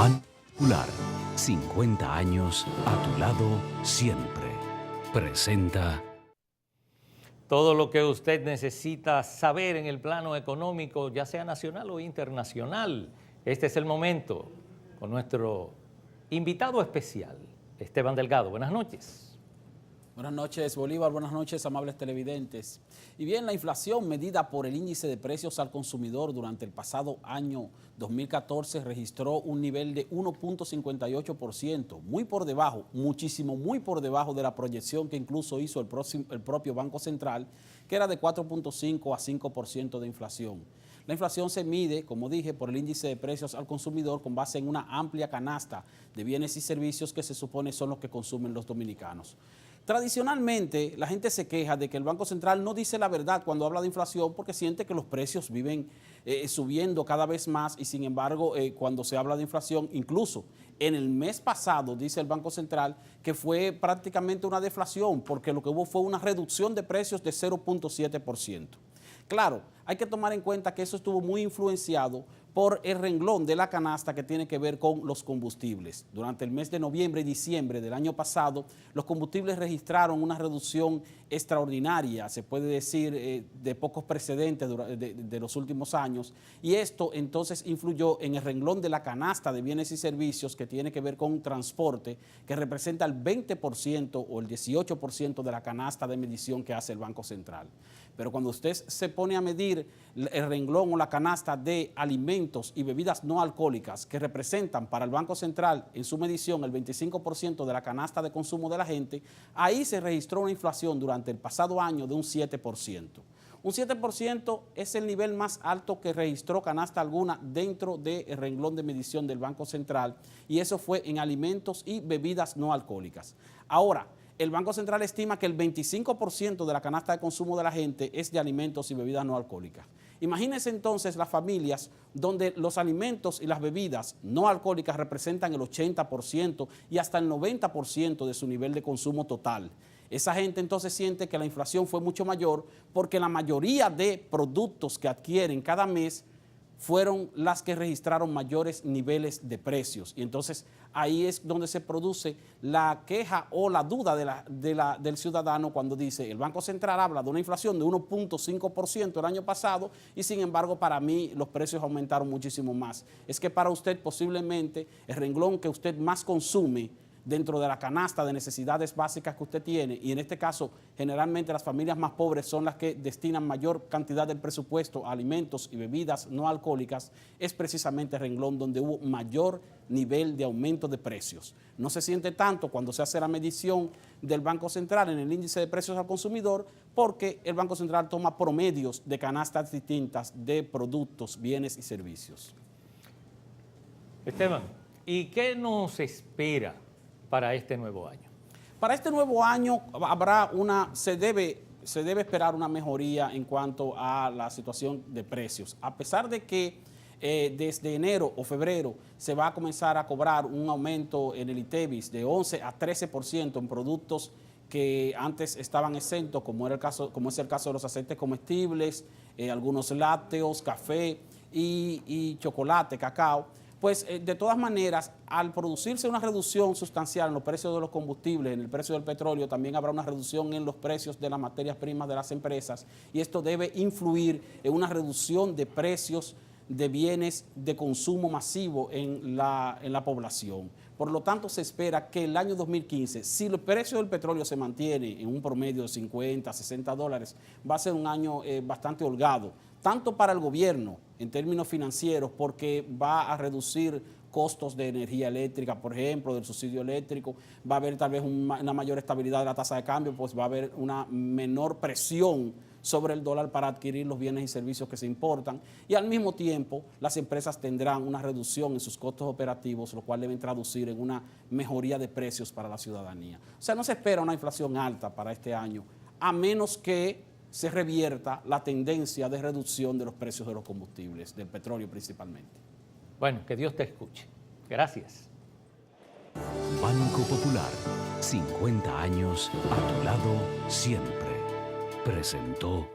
Banco Popular, 50 años a tu lado siempre. Presenta todo lo que usted necesita saber en el plano económico, ya sea nacional o internacional. Este es el momento con nuestro invitado especial, Esteban Delgado. Buenas noches. Buenas noches, Bolívar. Buenas noches, amables televidentes. Y bien, la inflación medida por el índice de precios al consumidor durante el pasado año 2014 registró un nivel de 1.58%, muy por debajo, muchísimo muy por debajo de la proyección que incluso hizo el propio Banco Central, que era de 4.5 a 5% de inflación. La inflación se mide, como dije, por el índice de precios al consumidor con base en una amplia canasta de bienes y servicios que se supone son los que consumen los dominicanos. Tradicionalmente, la gente se queja de que el Banco Central no dice la verdad cuando habla de inflación porque siente que los precios viven subiendo cada vez más y sin embargo, cuando se habla de inflación, incluso en el mes pasado, dice el Banco Central, que fue prácticamente una deflación porque lo que hubo fue una reducción de precios de 0.7%. Claro, hay que tomar en cuenta que eso estuvo muy influenciado por el renglón de la canasta que tiene que ver con los combustibles. Durante el mes de noviembre y diciembre del año pasado, los combustibles registraron una reducción extraordinaria, se puede decir, de pocos precedentes de los últimos años, y esto entonces influyó en el renglón de la canasta de bienes y servicios que tiene que ver con transporte, que representa el 20% o el 18% de la canasta de medición que hace el Banco Central. Pero cuando usted se pone a medir el renglón o la canasta de alimentos y bebidas no alcohólicas que representan para el Banco Central en su medición el 25% de la canasta de consumo de la gente, ahí se registró una inflación durante el pasado año de un 7%. Un 7% es el nivel más alto que registró canasta alguna dentro del renglón de medición del Banco Central y eso fue en alimentos y bebidas no alcohólicas. Ahora, el Banco Central estima que el 25% de la canasta de consumo de la gente es de alimentos y bebidas no alcohólicas. Imagínense entonces las familias donde los alimentos y las bebidas no alcohólicas representan el 80% y hasta el 90% de su nivel de consumo total. Esa gente entonces siente que la inflación fue mucho mayor porque la mayoría de productos que adquieren cada mes fueron las que registraron mayores niveles de precios. Y entonces ahí es donde se produce la queja o la duda del ciudadano cuando dice el Banco Central habla de una inflación de 1.5% el año pasado y sin embargo para mí los precios aumentaron muchísimo más. Es que para usted posiblemente el renglón que usted más consume dentro de la canasta de necesidades básicas que usted tiene, y en este caso generalmente las familias más pobres son las que destinan mayor cantidad del presupuesto a alimentos y bebidas no alcohólicas, es precisamente el renglón donde hubo mayor nivel de aumento de precios. No se siente tanto cuando se hace la medición del Banco Central en el índice de precios al consumidor porque el Banco Central toma promedios de canastas distintas de productos, bienes y servicios. Esteban, ¿y qué nos espera para este nuevo año? Para este nuevo año se debe esperar una mejoría en cuanto a la situación de precios. A pesar de que desde enero o febrero se va a comenzar a cobrar un aumento en el ITEVIS de 11 a 13% en productos que antes estaban exentos, como es el caso de los aceites comestibles, algunos lácteos, café y chocolate, cacao. Pues de todas maneras, al producirse una reducción sustancial en los precios de los combustibles, en el precio del petróleo, también habrá una reducción en los precios de las materias primas de las empresas y esto debe influir en una reducción de precios de bienes de consumo masivo en la población. Por lo tanto, se espera que el año 2015, si el precio del petróleo se mantiene en un promedio de 50, 60 dólares, va a ser un año bastante holgado, tanto para el gobierno en términos financieros, porque va a reducir costos de energía eléctrica, por ejemplo, del subsidio eléctrico, va a haber tal vez una mayor estabilidad de la tasa de cambio, pues va a haber una menor presión sobre el dólar para adquirir los bienes y servicios que se importan y al mismo tiempo las empresas tendrán una reducción en sus costos operativos, lo cual deben traducir en una mejoría de precios para la ciudadanía. O sea, no se espera una inflación alta para este año, a menos que se revierta la tendencia de reducción de los precios de los combustibles, del petróleo principalmente. Bueno, que Dios te escuche. Gracias. Banco Popular, 50 años a tu lado siempre. Presentó